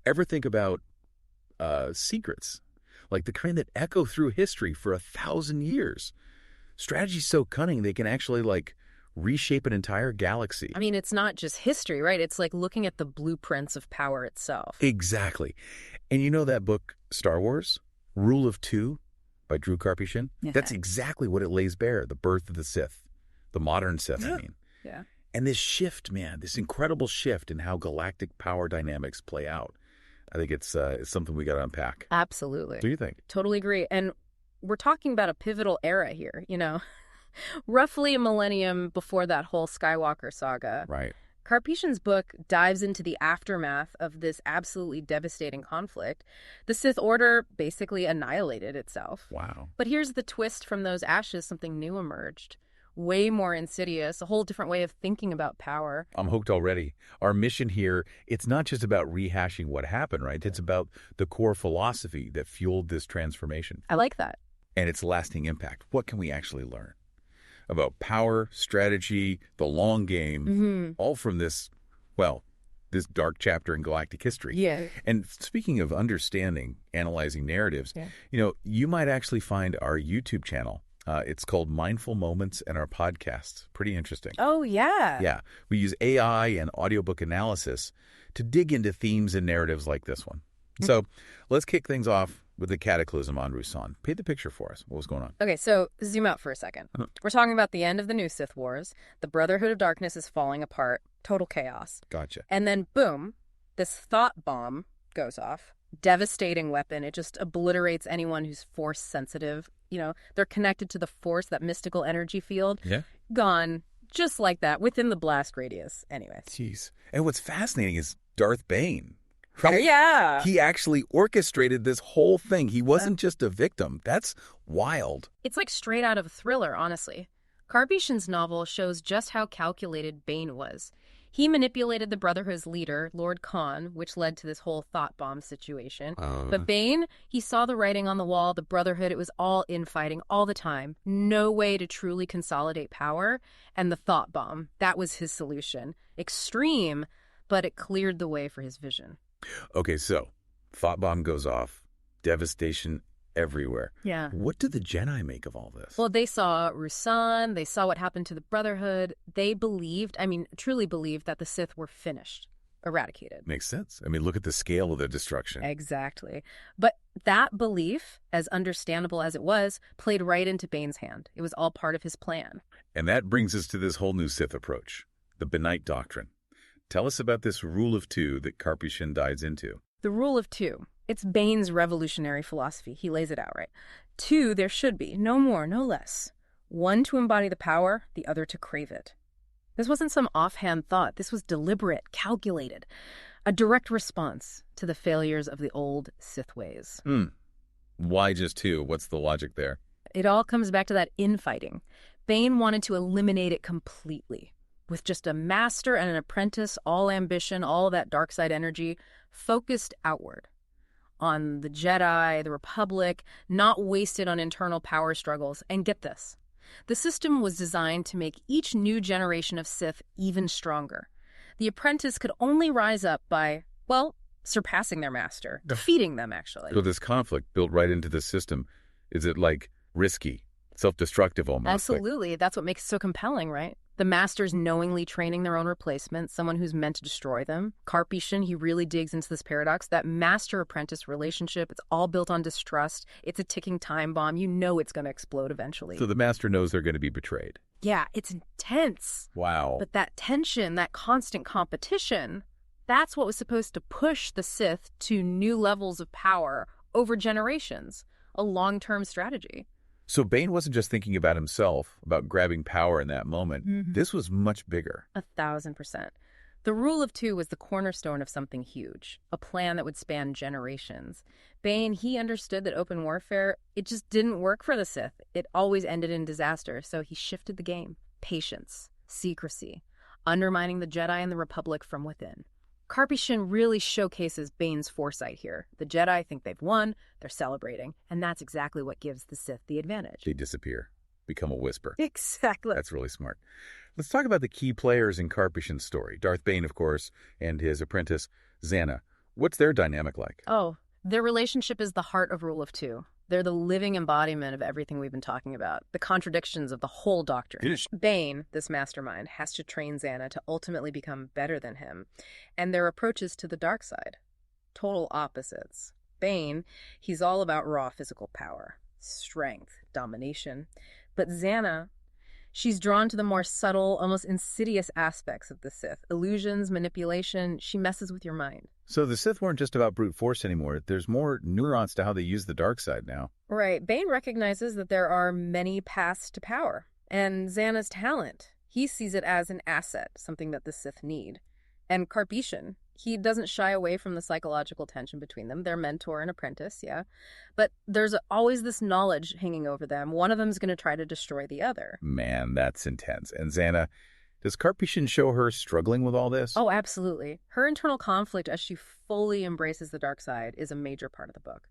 Ever think about secrets? Like the kind that echo through history for 1,000 years. Strategy's so cunning, they can actually, like, reshape an entire galaxy. I mean, it's not just history, right? It's like looking at the blueprints of power itself. Exactly. And you know that book, Star Wars? Rule of Two by Drew Karpyshyn? Yeah. That's exactly what it lays bare, the birth of the Sith. The modern Sith, I mean. Yeah. And this shift, man, this incredible shift in how galactic power dynamics play out. I think it's something we got to unpack. Absolutely. What do you think? Totally agree. And we're talking about a pivotal era here, you know, roughly a millennium before that whole Skywalker saga. Right. Karpyshyn's book dives into the aftermath of this absolutely devastating conflict. The Sith Order basically annihilated itself. Wow. But here's the twist: from those ashes, something new emerged. Way more insidious, a whole different way of thinking about power. I'm hooked already. Our mission here, it's not just about rehashing what happened, right? It's about the core philosophy that fueled this transformation. I like that. And its lasting impact. What can we actually learn about power, strategy, the long game, all from this, well, this dark chapter in galactic history. Yeah. And speaking of understanding, analyzing narratives, you know, you might actually find our YouTube channel. It's called Mindful Moments, and our podcast. Pretty interesting. Oh, yeah. Yeah. We use AI and audiobook analysis to dig into themes and narratives like this one. So let's kick things off with the cataclysm on Ruusan. Paint the picture for us. What was going on? Okay, so zoom out for a second. We're talking about the end of the new Sith Wars. The Brotherhood of Darkness is falling apart. Total chaos. Gotcha. And then, boom, this thought bomb goes off. Devastating weapon. It just obliterates anyone who's force sensitive. You know, they're connected to the force, that mystical energy field. Yeah. Gone just like that, within the blast radius. Anyways. Jeez. And what's fascinating is Darth Bane. Right? Yeah. He actually orchestrated this whole thing. He wasn't just a victim. That's wild. It's like straight out of a thriller, honestly. Karpyshyn's novel shows just how calculated Bane was. He manipulated the Brotherhood's leader, Lord Khan, which led to this whole thought bomb situation. But Bane, he saw the writing on the wall, the Brotherhood, it was all infighting all the time. No way to truly consolidate power. And the thought bomb, that was his solution. Extreme, but it cleared the way for his vision. Okay, so thought bomb goes off, devastation everywhere. Yeah. What do the Jedi make of all this? Well, they saw Ruusan, they saw what happened to the Brotherhood. They believed, truly believed that the Sith were finished, eradicated. Makes sense. I mean, look at the scale of the destruction. Exactly. But that belief, as understandable as it was, played right into Bane's hand. It was all part of his plan. And that brings us to this whole new Sith approach, the Benite doctrine. Tell us about this rule of two that Karpyshyn dives into. The rule of two. It's Bane's revolutionary philosophy. He lays it out, right? Two, there should be. No more, no less. One to embody the power, the other to crave it. This wasn't some offhand thought. This was deliberate, calculated. A direct response to the failures of the old Sith ways. Why just two? What's the logic there? It all comes back to that infighting. Bane wanted to eliminate it completely. With just a master and an apprentice, all ambition, all that dark side energy, focused outward. On the Jedi, the Republic, not wasted on internal power struggles. And get this, the system was designed to make each new generation of Sith even stronger. The apprentice could only rise up by, well, surpassing their master, defeating them, actually. So this conflict built right into the system, is it like risky, self-destructive almost? Absolutely. That's what makes it so compelling, right? The masters knowingly training their own replacement, someone who's meant to destroy them. Karpyshyn, he really digs into this paradox. That master-apprentice relationship, it's all built on distrust. It's a ticking time bomb. You know it's going to explode eventually. So the master knows they're going to be betrayed. Yeah, it's intense. Wow. But that tension, that constant competition, that's what was supposed to push the Sith to new levels of power over generations. A long-term strategy. So Bane wasn't just thinking about himself, about grabbing power in that moment. This was much bigger. 1,000%. The rule of two was the cornerstone of something huge, a plan that would span generations. Bane, he understood that open warfare, it just didn't work for the Sith. It always ended in disaster, so he shifted the game. Patience, secrecy, undermining the Jedi and the Republic from within. Karpyshyn really showcases Bane's foresight here. The Jedi think they've won, they're celebrating, and that's exactly what gives the Sith the advantage. They disappear, become a whisper. Exactly. That's really smart. Let's talk about the key players in Karpyshyn's story. Darth Bane, of course, and his apprentice, Zannah. What's their dynamic like? Oh, their relationship is the heart of Rule of Two. They're the living embodiment of everything we've been talking about, the contradictions of the whole doctrine. Bane, this mastermind, has to train Xana to ultimately become better than him, and their approaches to the dark side. Total opposites. Bane, he's all about raw physical power, strength, domination. But Xana, she's drawn to the more subtle, almost insidious aspects of the Sith. Illusions, manipulation, she messes with your mind. So the Sith weren't just about brute force anymore. There's more nuance to how they use the dark side now. Right. Bane recognizes that there are many paths to power. And Xana's talent, he sees it as an asset, something that the Sith need. And Karpyshyn, he doesn't shy away from the psychological tension between them. They're mentor and apprentice, yeah. But there's always this knowledge hanging over them. One of them's going to try to destroy the other. Man, that's intense. And Xana, does Karpyshyn show her struggling with all this? Oh, absolutely. Her internal conflict as she fully embraces the dark side is a major part of the book.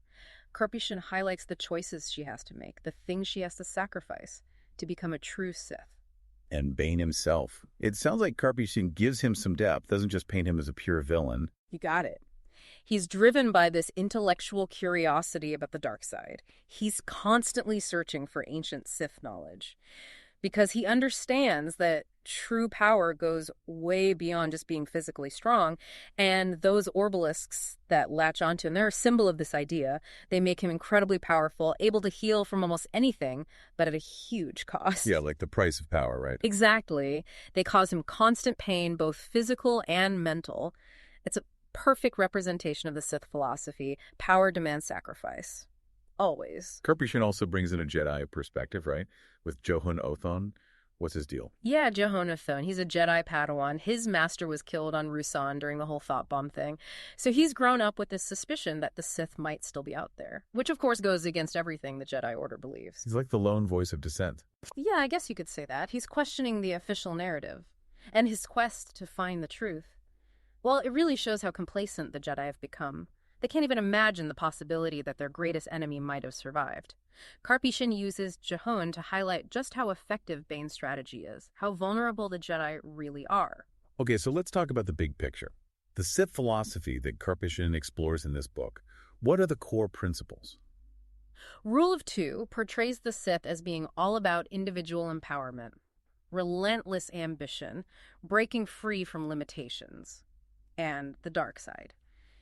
Karpyshyn highlights the choices she has to make, the things she has to sacrifice to become a true Sith. And Bane himself. It sounds like Karpyshyn gives him some depth, doesn't just paint him as a pure villain. You got it. He's driven by this intellectual curiosity about the dark side. He's constantly searching for ancient Sith knowledge because he understands that true power goes way beyond just being physically strong, and those orbalisks that latch onto him, they're a symbol of this idea. They make him incredibly powerful, able to heal from almost anything, but at a huge cost. Yeah, like the price of power, right? Exactly. They cause him constant pain, both physical and mental. It's a perfect representation of the Sith philosophy. Power demands sacrifice. Always. Karpyshyn also brings in a Jedi perspective, right? With Johun Othon. What's his deal? Yeah, Johun Othon. He's a Jedi Padawan. His master was killed on Rusan during the whole thought bomb thing. So he's grown up with this suspicion that the Sith might still be out there, which of course goes against everything the Jedi Order believes. He's like the lone voice of dissent. Yeah, I guess you could say that. He's questioning the official narrative and his quest to find the truth. Well, it really shows how complacent the Jedi have become. They can't even imagine the possibility that their greatest enemy might have survived. Karpyshyn uses Johun to highlight just how effective Bane's strategy is, how vulnerable the Jedi really are. Okay, so let's talk about the big picture. The Sith philosophy that Karpyshyn explores in this book. What are the core principles? Rule of Two portrays the Sith as being all about individual empowerment, relentless ambition, breaking free from limitations, and the dark side.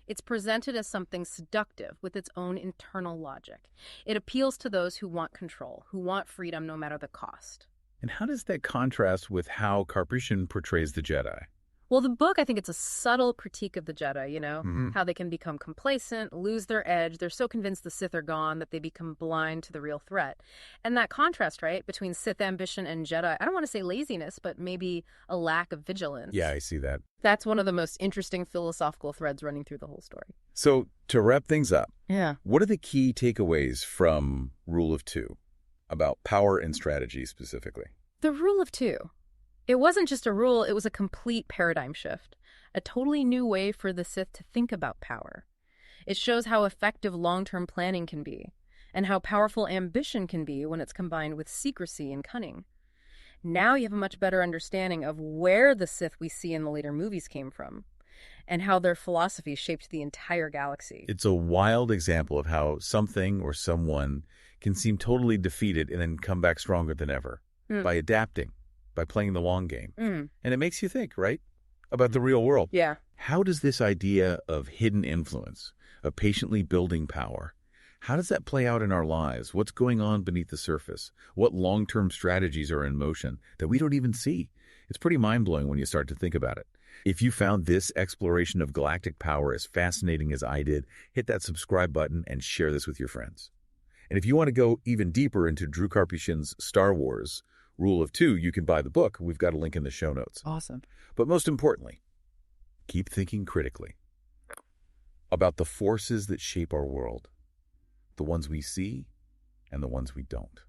It's presented as something seductive with its own internal logic. It appeals to those who want control, who want freedom no matter the cost. And how does that contrast with how Karpyshyn portrays the Jedi? Well, the book, I think it's a subtle critique of the Jedi, you know, how they can become complacent, lose their edge. They're so convinced the Sith are gone that they become blind to the real threat. And that contrast, right, between Sith ambition and Jedi, I don't want to say laziness, but maybe a lack of vigilance. Yeah, I see that. That's one of the most interesting philosophical threads running through the whole story. So, to wrap things up, Yeah. what are the key takeaways from Rule of Two about power and strategy specifically? The Rule of Two. It wasn't just a rule, it was a complete paradigm shift, a totally new way for the Sith to think about power. It shows how effective long-term planning can be, and how powerful ambition can be when it's combined with secrecy and cunning. Now you have a much better understanding of where the Sith we see in the later movies came from, and how their philosophy shaped the entire galaxy. It's a wild example of how something or someone can seem totally defeated and then come back stronger than ever by adapting, by playing the long game. And it makes you think, right, about the real world. Yeah. How does this idea of hidden influence, of patiently building power, how does that play out in our lives? What's going on beneath the surface? What long-term strategies are in motion that we don't even see? It's pretty mind-blowing when you start to think about it. If you found this exploration of galactic power as fascinating as I did, hit that subscribe button and share this with your friends. And if you want to go even deeper into Drew Karpyshyn's Star Wars Rule of Two, you can buy the book. We've got a link in the show notes. Awesome. But most importantly, keep thinking critically about the forces that shape our world, the ones we see and the ones we don't.